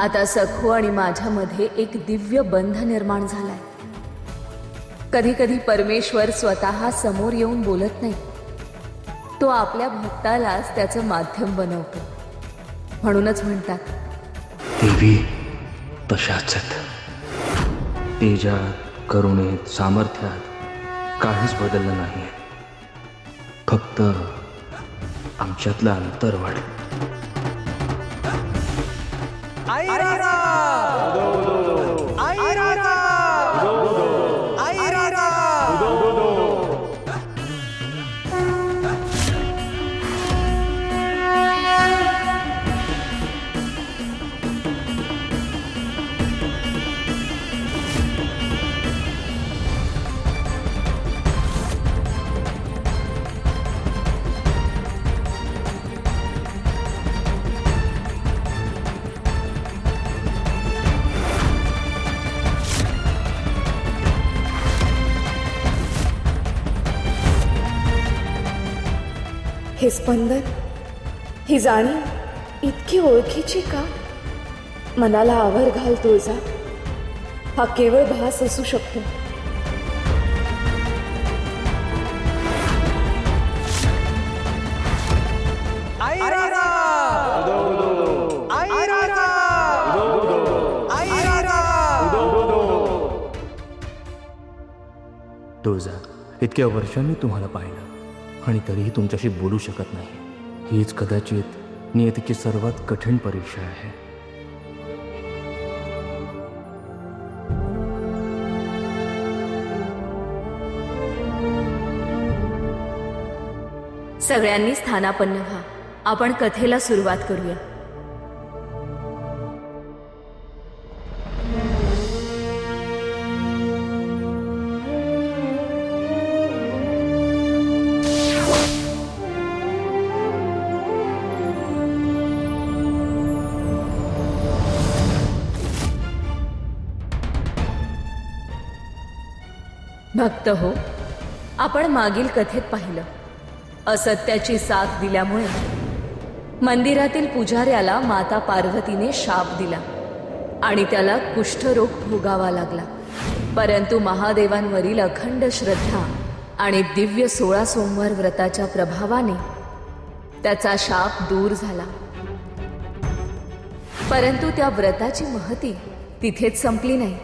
आता सखू आणि माझ्यामध्ये एक दिव्य बंध निर्माण झालाय. कधी कधी परमेश्वर स्वतः समोर येऊन बोलत नाही, तो आपल्या भक्तालाच त्याचं माध्यम बनवतो. म्हणूनच म्हणतात देवी तशाच आहेत. तेजात, करुणेत, सामर्थ्यात काहीच बदललं नाही. फक्त आमच्यातलं अंतर वाढलं. हे स्पंदन, ही जाणीव इतकी ओळखीची का? मनाला आवर घाल तुळजा, हा केवळ भास असू शकतो. तुळजा, इतक्या वर्षांनी तुम्हाला पाहिलं आणि तरीही तुमच्याशी बोलू शकत नाही. हीच कदाचित नियतीची सर्वात कठीण परीक्षा आहे. सगळ्यांनी स्थानापन्न व्हा. आपण कथेला सुरुवात करूया. भक्त हो, आपण मागील कथेत पाहिलं, असत्याची साथ दिल्यामुळे मंदिरातील पुजाऱ्याला माता पार्वतीने शाप दिला आणि त्याला कुष्ठरोग भोगावा लागला. परंतु महादेवांवरील अखंड श्रद्धा आणि दिव्य 16 सोमवार व्रताच्या प्रभावाने त्याचा शाप दूर झाला. परंतु त्या व्रताची महती तिथेच संपली नाही.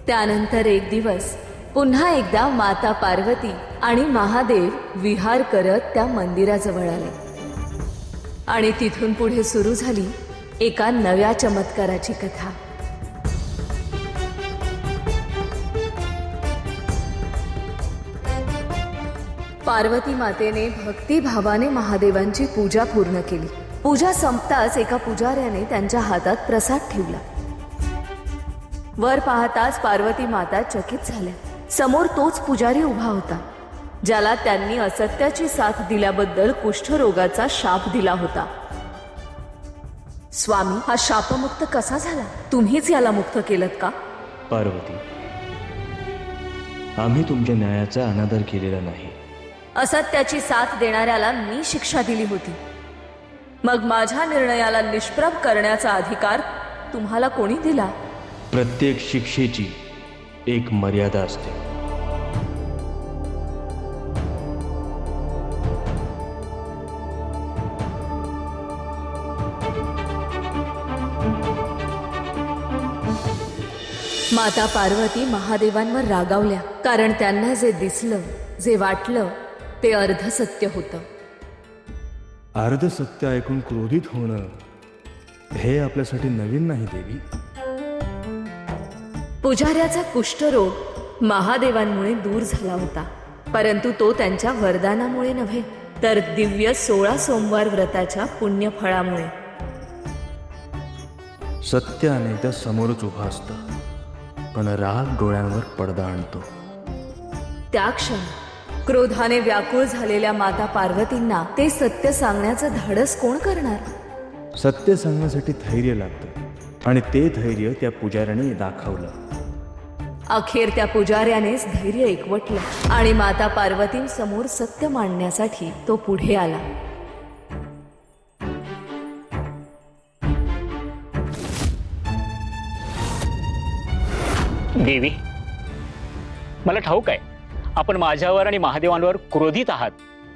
त्यानंतर एक दिवस पुन्हा एकदा माता पार्वती आणि महादेव विहार करत त्या मंदिराजवळ आले आणि तिथून पुढे सुरू झाली एका नव्या चमत्काराची कथा. पार्वती मातेने भक्तिभावाने महादेवांची पूजा पूर्ण केली. पूजा संपताच एका पुजाऱ्याने त्यांच्या हातात प्रसाद ठेवला. वर पाहताच पार्वती माता चकित झाल्या. समोर तोच पुजारी उभा होता ज्याला त्यांनी असत्याची साथ दिल्याबद्दल कुष्ठरोगाचा शाप दिला होता. स्वामी, हा शापमुक्त कसा झाला? तुम्हीच याला मुक्त केलत का? पार्वती, आम्ही तुमच्या न्यायाचा अनादर केलेला नाही. असत्याची साथ देणाऱ्याला मी शिक्षा दिली होती. मग माझ्या निर्णयाला निष्प्रभ करण्याचा अधिकार तुम्हाला कोणी दिला? प्रत्येक शिक्षेची एक मर्यादा असते. माता पार्वती महादेवांवर रागावल्या, कारण त्यांना जे दिसलं, जे वाटलं ते अर्धसत्य होतं. अर्धसत्य ऐकून क्रोधित होणं हे आपल्यासाठी नवीन नाही देवी. पुजाऱ्याचा कुष्ठरोग महादेवांमुळे दूर झाला होता, परंतु तो त्यांच्या वरदानामुळे नव्हे, तर दिव्य 16 सोमवार व्रताच्या पुण्यफळामुळे. सत्य अनेकदा समोरच उभा असतं, पण राग डोळ्यांवर पडदा आणतो. त्या क्षणी क्रोधाने व्याकुळ झालेल्या माता पार्वतींना ते सत्य सांगण्याचं धाडस कोण करणार? सत्य सांगण्यासाठी धैर्य लागतं आणि ते धैर्य त्या पुजाऱ्याने दाखवलं. अखेर त्या पुजाऱ्यानेच धैर्य एकवटलं आणि माता पार्वतींसमोर सत्य मांडण्यासाठी तो पुढे आला. देवी, मला ठाऊक आहे आपण माझ्यावर आणि महादेवांवर क्रोधित आहात,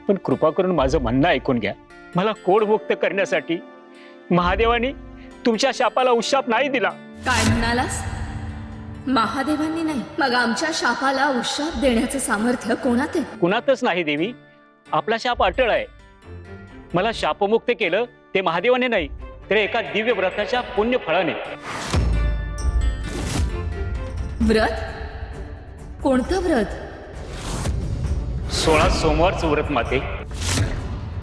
पण कृपा करून माझं म्हणणं ऐकून घ्या. मला कोडमुक्त करण्यासाठी महादेवानी तुमच्या शापाला उशाप नाही दिला. काय म्हणालास? महादेवांनी नाही? मग आमच्या शापाला उशाप देण्याचं सामर्थ्य कोणात आहे? कुणातच नाही देवी. आपला शाप अटळ आहे. मला शापमुक्त केलं ते महादेवाने नाही, तर एका दिव्य व्रताच्या पुण्य फळाने. व्रत? कोणतं व्रत? 16 सोमवारचं व्रत माते.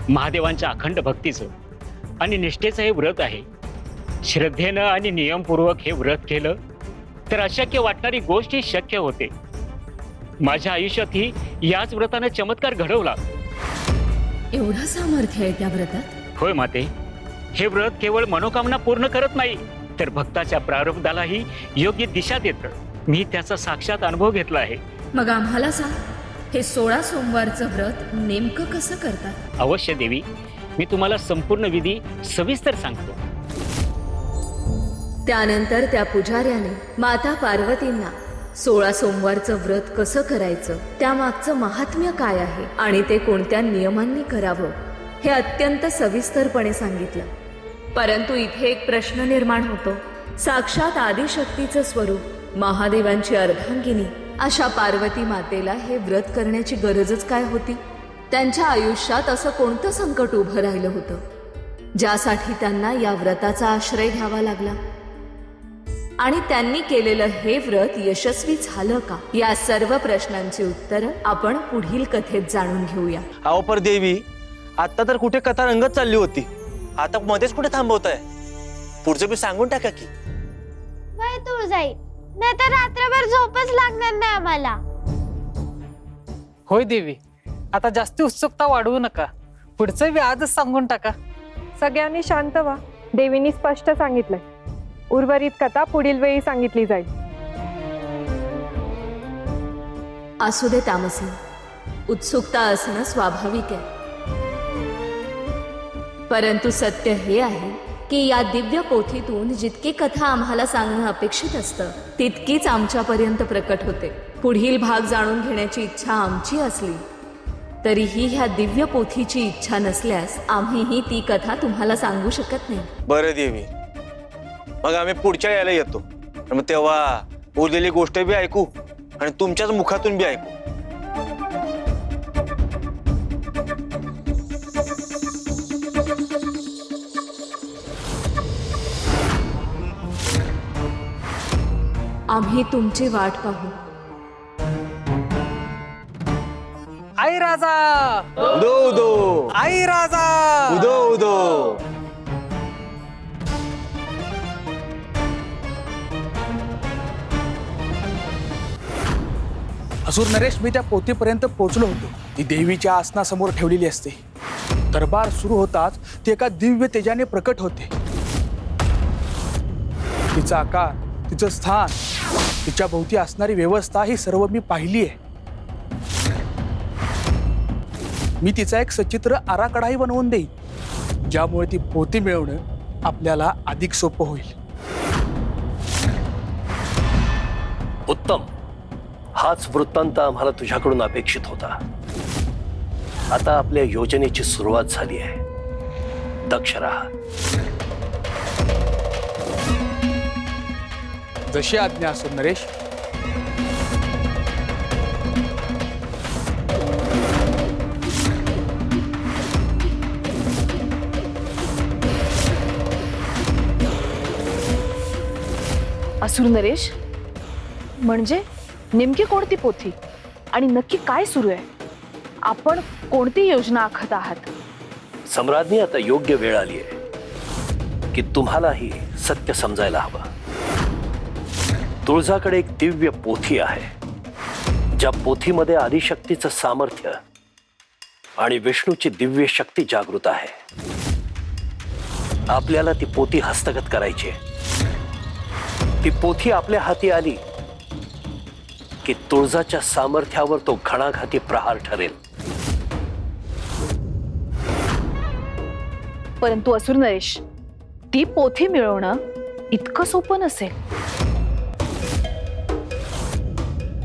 महादेवांच्या अखंड भक्तीचं आणि निष्ठेचं हे व्रत आहे. श्रद्धेनं आणि नियमपूर्वक हे व्रत केलं तर अशक्य वाटणारी गोष्ट ही शक्य होते. माझ्या आयुष्यातही याच व्रतानं चमत्कार घडवला. एवढं सामर्थ्य आहे त्या व्रतात? होय माते, हे व्रत केवळ मनोकामना पूर्ण करत नाही, तर भक्ताच्या प्रारब्धालाही योग्य दिशा देतं. मी त्याचा साक्षात अनुभव घेतला आहे. मग आम्हाला सांग, हे 16 सोमवारचं व्रत नेमकं कसं करतात? अवश्य देवी, मी तुम्हाला संपूर्ण विधी सविस्तर सांगतो. त्यानंतर त्या पुजाऱ्याने माता पार्वतींना 16 सोमवारचं व्रत कसं करायचं, त्यामागचं महात्म्य काय आहे आणि ते कोणत्या नियमांनी करावं हे अत्यंत सविस्तरपणे सांगितलं. परंतु इथे एक प्रश्न निर्माण होतो. साक्षात आदिशक्तीचं स्वरूप महादेवांची अर्धांगिनी अशा पार्वती मातेला हे व्रत करण्याची गरजच काय होती? त्यांच्या आयुष्यात असं कोणतं संकट उभं राहिलं होतं ज्यासाठी त्यांना या व्रताचा आश्रय घ्यावा लागला? आणि त्यांनी केलेलं हे व्रत यशस्वी झालं का? या सर्व प्रश्नांची उत्तरं आपण पुढील कथेत जाणून घेऊया. अहो पर देवी, आता तर कुठे कथा रंगत चालली होती, आता मध्येच कुठे थांबवताय? पुढचं बी सांगून टाका की. नाही तू जाई, नाही तर रात्रभर झोपच लागणार नाही आम्हाला. होय देवी, आता जास्ती उत्सुकता वाढवू नका. पुढचं बी आजच सांगून टाका. सगळ्यांनी शांत व्हा. देवीनी स्पष्ट सांगितलंय, उर्वरित कथा पुढील वेळी सांगितली जाईल. असू दे तामसी, उत्सुकता असणं स्वाभाविक आहे. परंतु सत्य हे आहे की या दिव्य पोथीतून जितकी कथा आम्हाला सांगणं अपेक्षित असतं तितकीच आमच्यापर्यंत प्रकट होते. पुढील भाग जाणून घेण्याची इच्छा आमची असली तरीही ह्या दिव्य पोथीची इच्छा नसल्यास आम्हीही ती कथा तुम्हाला सांगू शकत नाही. बरं देवी, मग आम्ही पुढच्या यायला येतो. मग तेव्हा उरलेली गोष्ट बी ऐकू आणि तुमच्याच मुखातून बी ऐकू. आम्ही तुमची वाट पाहू. आई राजा, उदो उदो, आई राजा. उदो उदो. असुर नरेश, मी त्या पोथीपर्यंत पोहोचलो होतो. ती देवीच्या आसनासमोर ठेवलेली असते. दरबार सुरू होताच ती एका दिव्य तेजाने प्रकट होते. तिचा आकार, तिचं स्थान, तिच्या भोवती असणारी व्यवस्था ही सर्व मी पाहिली आहे. मी तिचा एक सचित्र आराखडाही बनवून देईन, ज्यामुळे ती पोथी मिळवणं आपल्याला अधिक सोपं होईल. उत्तम. हाच वृत्तांत आम्हाला तुझ्याकडून अपेक्षित होता. आता आपल्या योजनेची सुरुवात झाली आहे. दक्ष राहा. जशी आज्ञा असो नरेश. असुर नरेश, म्हणजे नेमकी कोणती पोथी आणि नक्की काय सुरू आहे? आपण कोणती योजना आखत आहात? सम्राज्ञी, आता योग्य वेळ आली आहे की तुम्हालाही सत्य समजायला हवं. तुळजाकडे एक दिव्य पोथी आहे, ज्या पोथीमध्ये आदिशक्तीचं सामर्थ्य आणि विष्णूची दिव्य शक्ती जागृत आहे. आपल्याला ती पोथी हस्तगत करायची आहे. ती पोथी आपल्या हाती आली की तुळजाच्या सामर्थ्यावर तो घणाघाती प्रहार ठरेल. परंतु असुर नरेश, ती पोथी मिळवणं इतकं सोपं नसेल.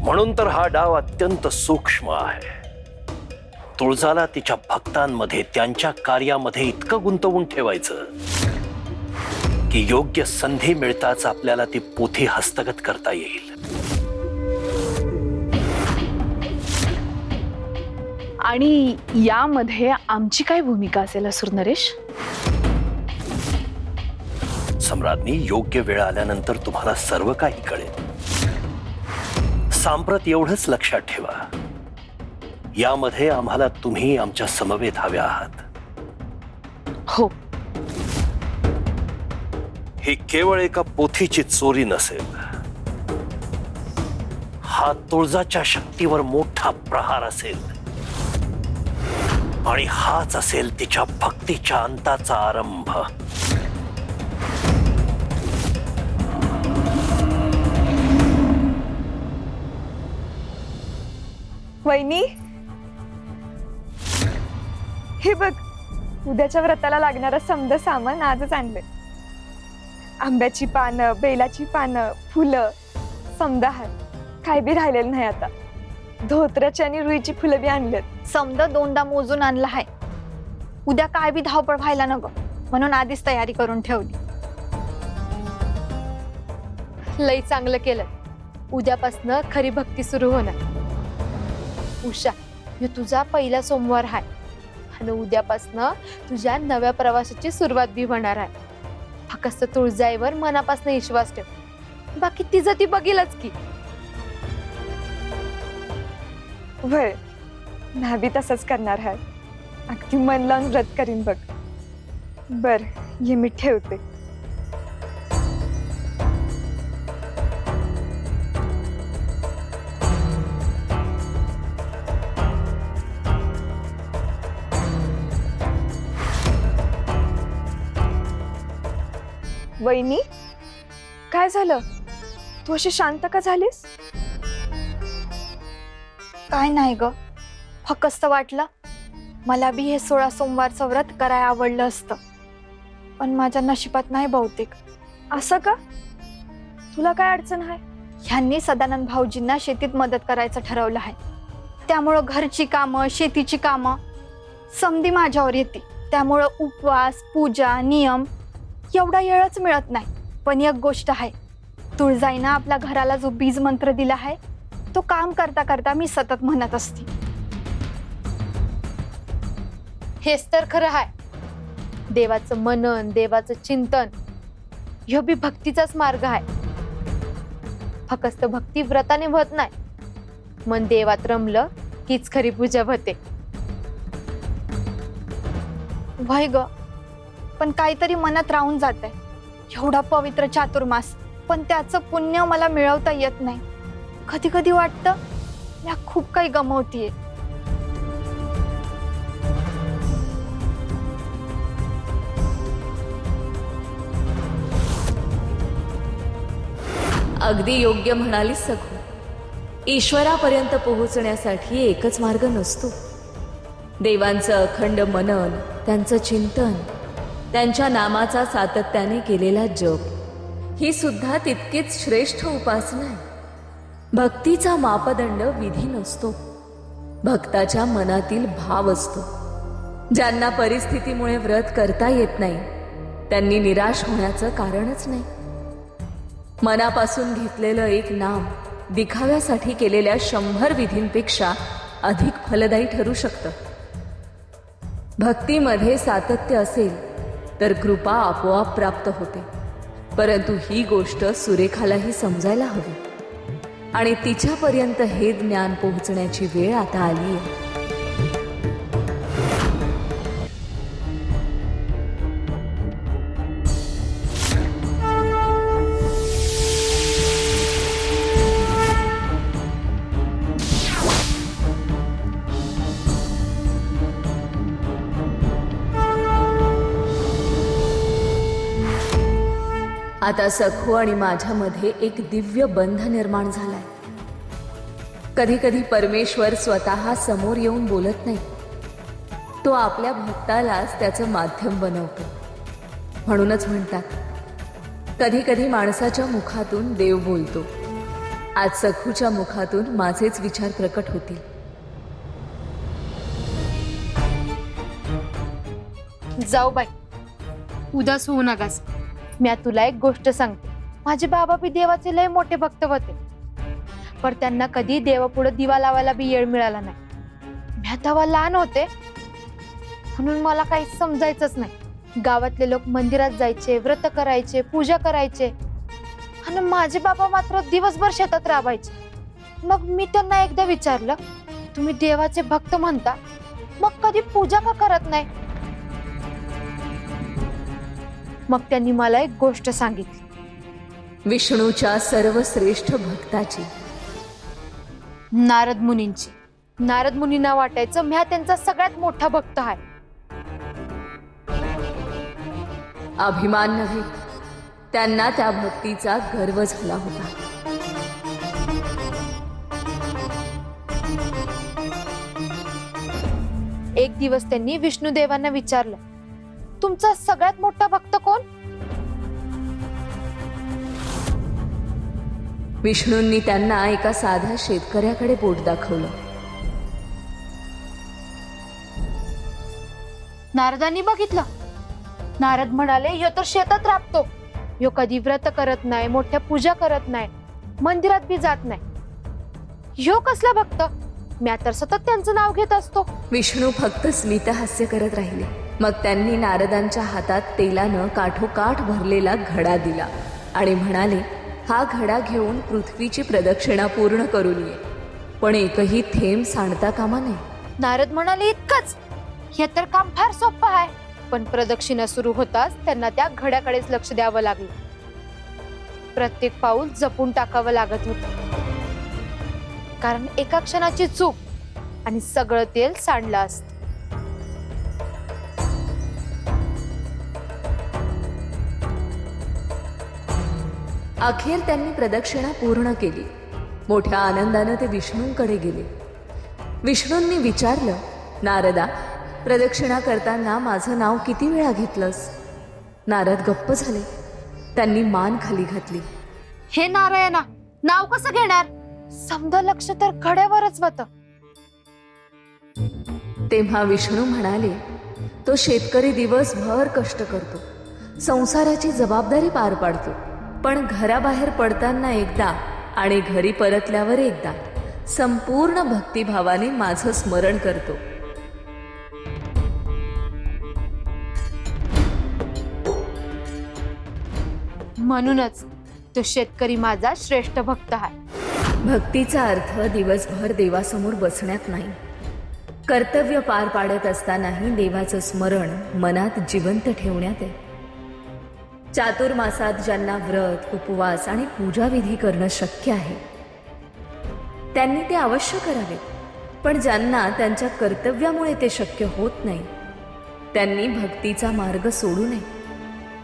म्हणून तर हा डाव अत्यंत सूक्ष्म आहे. तुळजाला तिच्या भक्तांमध्ये, त्यांच्या कार्यामध्ये इतकं गुंतवून ठेवायचं की योग्य संधी मिळताच आपल्याला ती पोथी हस्तगत करता येईल. आणि यामध्ये आमची काय भूमिका असेल असुर नरेश? सम्राज्ञी, योग्य वेळ आल्यानंतर तुम्हाला सर्व काही कळेल. सांप्रत एवढंच लक्षात ठेवा, यामध्ये आम्हाला तुम्ही आमच्या समवेत हव्या आहात. हो. ही केवळ एका पोथीची चोरी नसेल, हा तुळजाच्या शक्तीवर मोठा प्रहार असेल आणि हाच असेल तिच्या भक्तीच्या अंताचा आरंभ. वहिनी, हे बघ, उद्याच्या व्रताला लागणारं समद सामान आजच आणलंय. आंब्याची पानं, बेलाची पानं, फुलं, समदाहार, काय बी राहिलेलं नाही आता. धोत्राची आणि रुईची फुलं बी आणलेत. समद 2दा मोजून आणला आहे. उद्या काय बी धावपळ व्हायला नको म्हणून आधीच तयारी करून ठेवली. लई चांगलं केलं. उद्यापासनं खरी भक्ती सुरू होणार. उषा, ह्यो तुझा पहिला सोमवार आहे आणि उद्यापासनं तुझ्या नव्या प्रवासाची सुरुवात बी होणार आहे. फक्त तुळजाईवर मनापासून विश्वास ठेव. बाकी तिचं ती बघीलच की. वय ना बी तसंच करणार आहे. अगदी मन लावून व्रत करीन बघ. बर, ये मी ठेवते. वहिनी, काय झालं? तू अशी शांत का झालीस? काय नाही ग, फक्त वाटलं मला बी हे 16 सोमवारचं व्रत करायला आवडलं असतं, पण माझ्या नशिबात नाही बहुतेक. असं का? तुला काय अडचण आहे? ह्यांनी सदानंद भाऊजींना शेतीत मदत करायचं ठरवलं आहे. त्यामुळं घरची कामं, शेतीची कामं समधी माझ्यावर येते. त्यामुळं उपवास, पूजा, नियम एवढा वेळच मिळत नाही. पण एक गोष्ट आहे, तुळजाईनं आपल्या घराला जो बीज मंत्र दिला आहे तो काम करता करता मी सतत म्हणत असते. हेच तर खरं आहे. देवाचं मनन, देवाचं चिंतन ह्यो बी भक्तीचाच मार्ग आहे. फक्त भक्ती व्रताने होत नाही. मन देवात रमलं हीच खरी पूजा होते. वय ग, पण काहीतरी मनात राहून जात आहे. एवढा पवित्र चातुर्मास, पण त्याचं पुण्य मला मिळवता येत नाही. कधी कधी वाटतं या खूप काही गमावतीये. अगदी योग्य म्हणालीस सखू. ईश्वरापर्यंत पोहोचण्यासाठी एकच मार्ग नसतो. देवांचं अखंड मनन, त्यांचं चिंतन, त्यांच्या नामाचा सातत्याने केलेला जप ही सुद्धा तितकीच श्रेष्ठ उपासना आहे. भक्तीचा मापदंड विधी नसतो, भक्ताच्या मनातील भाव असतो. ज्यांना परिस्थितीमुळे व्रत करता येत नाही त्यांनी निराश होण्याचं कारणच नाही. मनापासून घेतलेलं एक नाम दिखाव्यासाठी केलेल्या 100 विधींपेक्षा अधिक फलदायी ठरू शकतं. भक्तीमध्ये सातत्य असेल तर कृपा आपोआप प्राप्त होते. परंतु ही गोष्ट सुरेखालाही समजायला हवी आणि तिच्यापर्यंत हे ज्ञान पोहोचण्याची वेळ आता आली आहे. आता सखू आणि माझ्यामध्ये एक दिव्य बंध निर्माण झालाय. कधी कधी परमेश्वर स्वतः समोर येऊन बोलत नाही, तो आपल्या भक्तालाच त्याचं माध्यम बनवतो. म्हणूनच म्हणतात, कधी कधी माणसाच्या मुखातून देव बोलतो आज सखूच्या मुखातून माझेच विचार प्रकट होतील. जाऊ बाई, उदास होऊ नकास. मी तुला एक गोष्ट सांगते. माझे बाबा बी देवाचे लय मोठे भक्त होते, पण त्यांना कधी देवापुढे दिवा लावायला बी येळ मिळाला नाही. मी तेव्हा लहान होते म्हणून मला काही समजायचंच नाही. गावातले लोक मंदिरात जायचे, व्रत करायचे, पूजा करायचे, आणि माझे बाबा मात्र दिवसभर शेतात राबायचे. मग मी त्यांना एकदा विचारलं, तुम्ही देवाचे भक्त म्हणता, मग कधी पूजा का करत नाही? मग त्यांनी मला एक गोष्ट सांगितली. विष्णूच्या सर्वश्रेष्ठ भक्ताची, नारद मुनींची. नारद मुनींना वाटायचं मी हा त्यांचा सगळ्यात मोठा भक्त आहे. अभिमान नव्हे, त्यांना त्या भक्तीचा गर्व झाला होता. एक दिवस त्यांनी विष्णुदेवांना विचारलं, तुमचा सगळ्यात मोठा भक्त कोण? विष्णूंनी त्यांना एका साध्या शेतकऱ्याकडे बोट दाखवलं. नारदांनी बघितलं. नारद म्हणाले, ह्यो तर शेतात राबतो, ह्यो कधी व्रत करत नाही, मोठ्या पूजा करत नाही, मंदिरात बी जात नाही. ह्यो कसला भक्त? मी तर सतत त्यांचं नाव घेत असतो. विष्णू फक्त स्मितहास्य करत राहिले. मग त्यांनी नारदांच्या हातात तेलानं काठोकाठ भरलेला घडा दिला आणि म्हणाले, हा घडा घेऊन पृथ्वीची प्रदक्षिणा पूर्ण करून ये, पण एकही थेंब सांडता कामा नये. नारद म्हणाले, इतकंच? हे तर काम फार सोपं आहे. पण प्रदक्षिणा सुरू होताच त्यांना त्या घड्याकडेच लक्ष द्यावं लागलं. प्रत्येक पाऊल जपून टाकावं लागत होतं, कारण एका क्षणाची चूक आणि सगळं तेल सांडलं असतं. अखेर त्यांनी प्रदक्षिणा पूर्ण केली. मोठ्या आनंदानं ते विष्णूंकडे गेले. विष्णूंनी विचारलं, नारदा, प्रदक्षिणा करताना माझं नाव किती वेळा घेतलंस? नारद गप्प झाले. त्यांनी मान खाली घातली. हे नारायणा, नाव कसं घेणार? समजा लक्ष तर घड्यावरच होतं. तेव्हा विष्णू म्हणाले, तो शेतकरी दिवसभर कष्ट करतो, संसाराची जबाबदारी पार पाडतो, पण घराबाहेर पडताना एकदा आणि घरी परतल्यावर एकदा संपूर्ण भक्तिभावाने माझं स्मरण करतो. म्हणूनच तो शेतकरी माझा श्रेष्ठ भक्त आहे. भक्तीचा अर्थ दिवसभर देवासमोर बसण्यात नाही, कर्तव्य पार पाडत असतानाही देवाचं स्मरण मनात जिवंत ठेवण्यात आहे. चातुर्मासात ज्यांना व्रत, उपवास आणि पूजाविधी करणं शक्य आहे त्यांनी ते अवश्य करावे, पण ज्यांना त्यांच्या कर्तव्यामुळे ते शक्य होत नाही त्यांनी भक्तीचा मार्ग सोडू नये.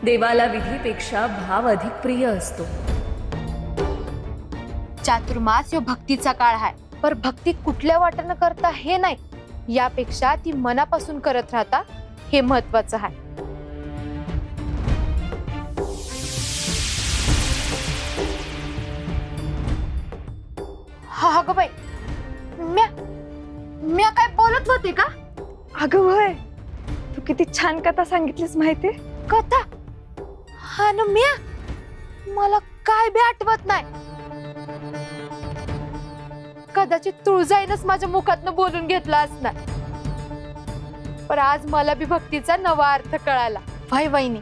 देवाला विधीपेक्षा भाव अधिक प्रिय असतो. चातुर्मास यो भक्तीचा काळ आहे, पर भक्ती कुठल्या वाटेनं करता हे नाही, यापेक्षा ती मनापासून करत राहता हे महत्वाचं आहे. हा ग बाई, म्या काय बोलत होते का? अगं होय, तू किती छान कथा सांगितलीस माहितीये. कथा? हा ना, मला काय बी आठवत नाही. कदाचित तुळजाईनच माझ्या मुखातनं बोलून घेतला असणार, पण आज मला बी भक्तीचा नवा अर्थ कळाला. भाई वहिनी,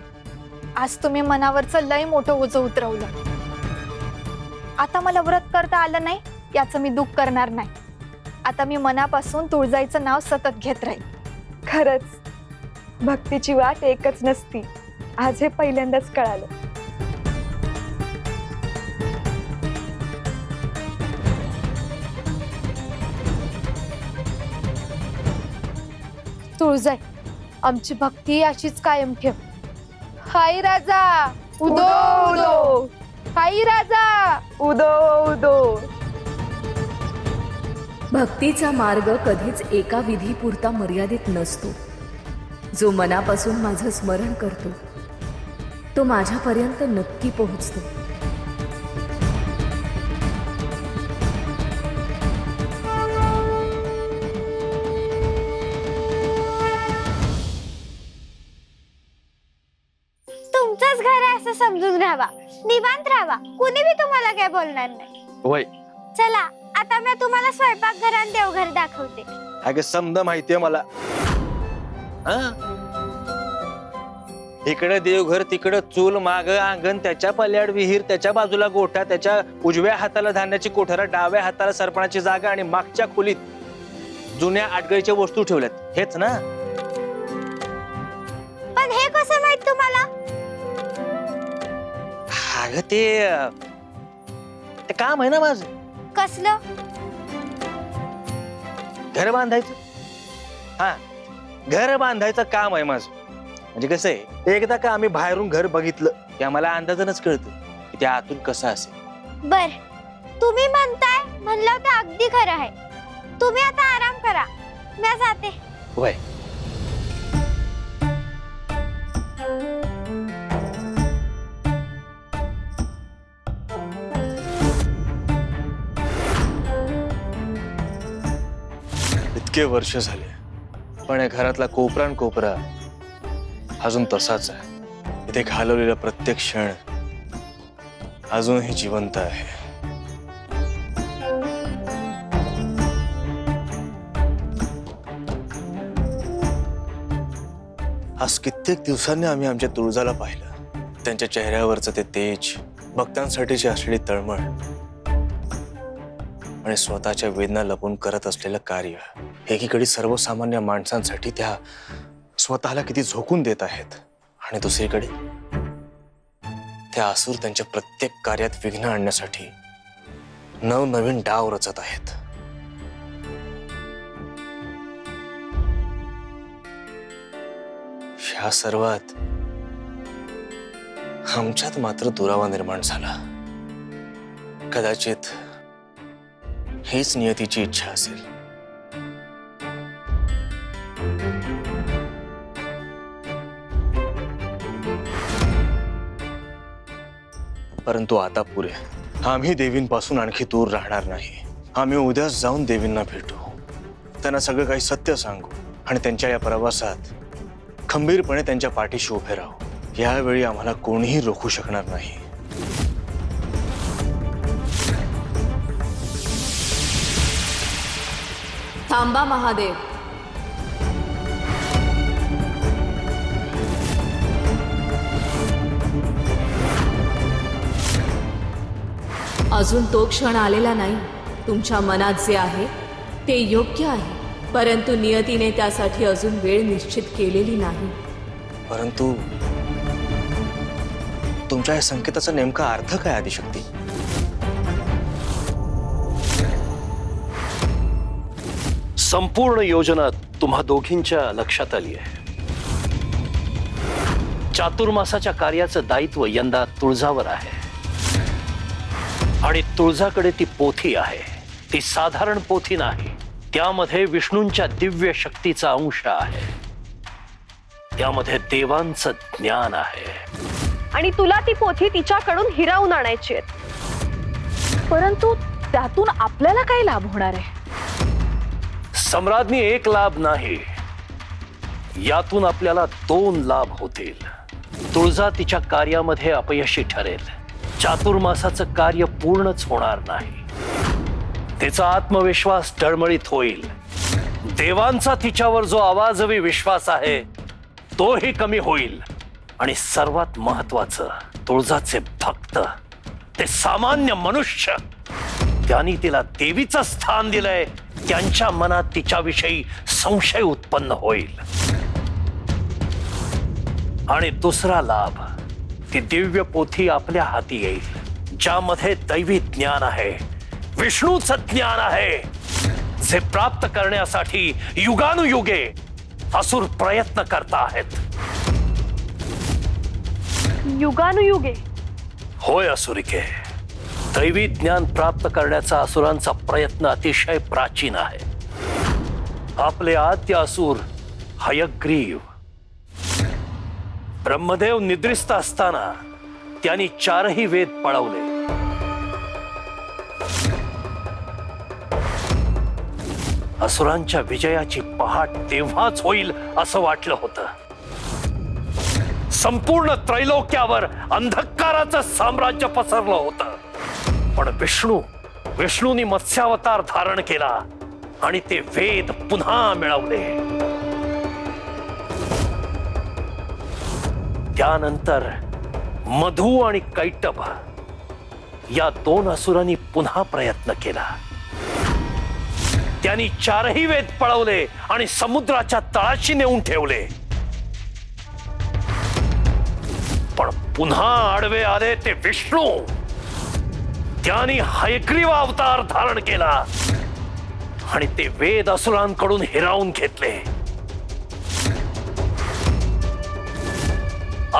आज तुम्ही मनावरचं लय मोठं ओझं उतरवलं. आता मला व्रत करता आलं नाही याचं मी दुःख करणार नाही. आता मी मनापासून तुळजाईचं नाव सतत घेत राहील. खरंच भक्तीची वाट एकच नसती, आज हे पहिल्यांदाच कळालं. तुळजाई, आमची भक्ती अशीच कायम ठेव. हाय राजा उदो उदो, हाय राजा उदो उदो. भक्तीचा मार्ग कधीच एका विधीपुरता मर्यादित नसतो. जो मनापासून माझं स्मरण करतो तो माझ्यापर्यंत नक्की पोहोचतो. निवांत राहा, कुणी बी तुम्हाला काय बोलणार नाही. वय चला आता मी तुम्हाला स्वयंपाक घर आणि देवघर दाखवते. अगं समजा माहितीये मला. इकडे देवघर, तिकडे चूल, माग अंगण, त्याच्या पल्याड विहीर, त्याच्या बाजूला गोठा, त्याच्या उजव्या हाताला धान्याची कोठारा, डाव्या हाताला सरपणाची जागा आणि मागच्या खोलीत जुन्या आटगळीच्या वस्तू ठेवल्यात. हेच ना? पण हे कसं माहित तुम्हाला? अगं ते काम आहे ना माझं. कसलं? घर बांधायचं. हा, घर बांधायचं काम आहे माझं. म्हणजे कसं आहे, एकदा का आम्ही बाहेरून घर बघितलं की आम्हाला अंदाजानच कळतं की ते आतून कसं असेल. बर, तुम्ही म्हणताय म्हणलं ते अगदी खरं आहे. तुम्ही आता आराम करा, मी जाते. वय इतके वर्ष झाले पण या घरातला कोपरा न कोपरा अजून तसाच आहे. इथे घालवलेला प्रत्येक क्षण अजूनही जिवंत आहे. आज कित्येक दिवसांनी आम्ही आमच्या तुळजाला पाहिलं. त्यांच्या चेहऱ्यावरचं ते तेज, भक्तांसाठीची असलेली तळमळ आणि स्वतःच्या वेदना लपून करत असलेलं कार्य, एकीकडे सर्वसामान्य माणसांसाठी त्या स्वतःला किती झोकून देत आहेत आणि दुसरीकडे ते असुर त्यांच्या प्रत्येक कार्यात विघ्न आणण्यासाठी नवनवीन डाव रचत आहेत. ह्या सर्वात आमच्यात मात्र दुरावा निर्माण झाला. कदाचित हीच नियतीची इच्छा असेल. परंतु आता पुरे. आम्ही देवींपासून आणखी दूर राहणार नाही. आम्ही उद्याच जाऊन देवींना भेटू, त्यांना सगळं काही सत्य सांगू आणि त्यांच्या या प्रवासात खंबीरपणे त्यांच्या पाठीशी उभे राहू. यावेळी आम्हाला कोणीही रोखू शकणार नाही. थांबा महादेव. अजून तो क्षण आलेला नाही. तुमच्या मनात जे आहे ते योग्य आहे, परंतु नियतीने त्यासाठी अजून वेळ निश्चित केलेली नाही. परंतु तुमच्या या संकेताचा नेमका अर्थ काय आदिशक्ती? संपूर्ण योजना तुम्हा दोघींच्या लक्षात आली आहे. चातुर्मासाच्या कार्याचं दायित्व यंदा तुळजावर आहे आणि तुळजाकडे ती पोथी आहे. ती साधारण पोथी नाही, त्यामध्ये विष्णूंच्या दिव्य शक्तीचा अंश आहे. त्यामध्ये देवांचं ज्ञान आहे. आणि तुला ती पोथी तिच्याकडून हिरावून आणायची आहे. परंतु त्यातून आपल्याला काय लाभ होणार आहे? सम्राज्ञी, एक लाभ नाही, यातून आपल्याला 2 लाभ होतील. तुळजा तिच्या कार्यामध्ये अपयशी ठरेल. चातुर्मासाचं कार्य पूर्णच होणार नाही. तिचा आत्मविश्वास डळमळीत होईल. देवांचा तिच्यावर जो आवाजवी विश्वास आहे तोही कमी होईल. आणि सर्वात महत्वाचं, तुळजाचे भक्त, ते सामान्य मनुष्य, त्यांनी तिला देवीचं स्थान दिलंय, त्यांच्या मनात तिच्याविषयी संशय उत्पन्न होईल. आणि दुसरा लाभ, ती दिव्य पोथी आपल्या हाती येईल, ज्यामध्ये दैवी ज्ञान आहे, विष्णूचं ज्ञान आहे, जे प्राप्त करण्यासाठी युगानुयुगे असुर प्रयत्न करत आहेत. युगानुयुगे? होय असुरिके, दैवी ज्ञान प्राप्त करण्याचा असुरांचा प्रयत्न अतिशय प्राचीन आहे. आपले आद्य असुर हयग्रीव, ब्रह्मदेव निद्रिस्त असताना त्यांनी 4ही वेद पळवले. असुरांच्या विजयाची पहाट तेव्हाच होईल असं वाटलं होतं. संपूर्ण त्रैलोक्यावर अंधकाराचं साम्राज्य पसरलं होतं. पण विष्णूंनी मत्स्यावतार धारण केला आणि ते वेद पुन्हा मिळवले. त्यानंतर मधु आणि कैटभ या 2 असुरांनी पुन्हा प्रयत्न केला. त्यांनी 4ही वेद पळवले आणि समुद्राच्या तळाशी नेऊन ठेवले. पण पुन्हा आडवे आले ते विष्णू. त्यांनी हयग्रीव अवतार धारण केला आणि ते वेद असुरांकडून हिरावून घेतले.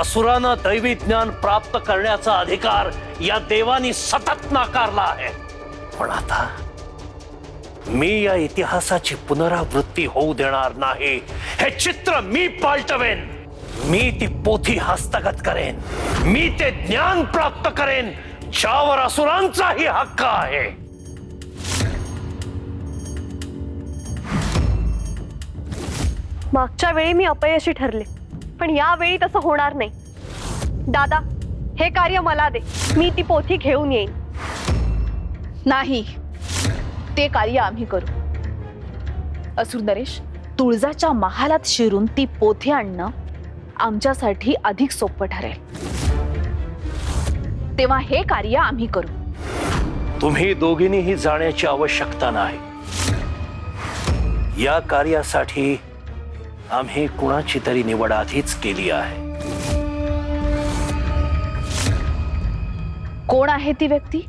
असुरांना दैवी ज्ञान प्राप्त करण्याचा अधिकार या देवांनी सतत नाकारला आहे. पण आता मी या इतिहासाची पुनरावृत्ती होऊ देणार नाही. हे चित्र मी पालटवेन. मी ती पोथी हस्तगत करेन. मी ते ज्ञान प्राप्त करेन ज्यावर असुरांचाही हक्क आहे. मागच्या वेळी मी अपयशी ठरले, पण यावेळी तसं होणार नाही. दादा, हे कार्य मला दे. मी ती पोथी घेऊन येईन. नाही, ते कार्य आम्ही करू. असुर नरेश, तुळजाच्या महालात शिरून ती पोथी आणणं आमच्यासाठी अधिक सोपं ठरेल. तेव्हा हे कार्य आम्ही करू. तुम्ही दोघींनीही जाण्याची आवश्यकता नाही. या कार्यासाठी आम्ही कुणाची तरी निवड आधीच केली आहे. कोण आहे ती व्यक्ती?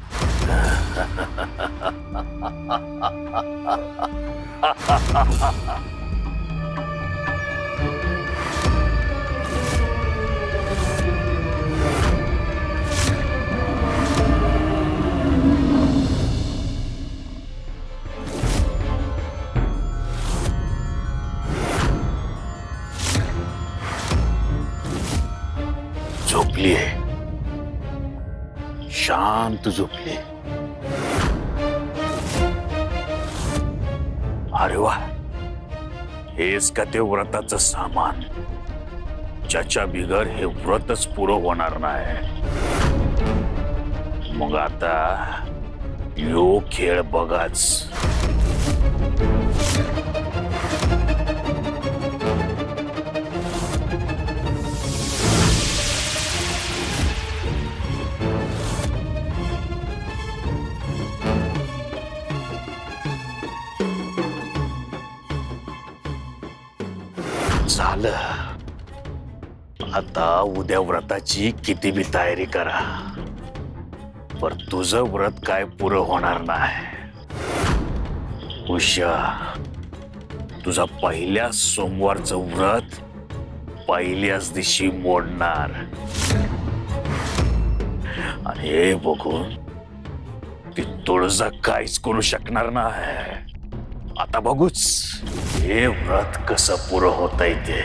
झोपलीये, शांत झोपली. अरे वा, हेच का ते व्रताचं सामान ज्याच्या बिगर हे व्रतच पुरं होणार नाही. मग आता यो खेळ बघाच. झालं. आता उद्या व्रताची किती बी तयारी करा, पर तुझं व्रत काय पुरं होणार नाही. उषा, तुझा पहिल्या सोमवारचं व्रत पहिल्याच दिवशी मोडणार. आणि हे बघून ती तुळजा काहीच करू शकणार नाही. आता बघूच हे व्रत कसं पुरं होतंय ते.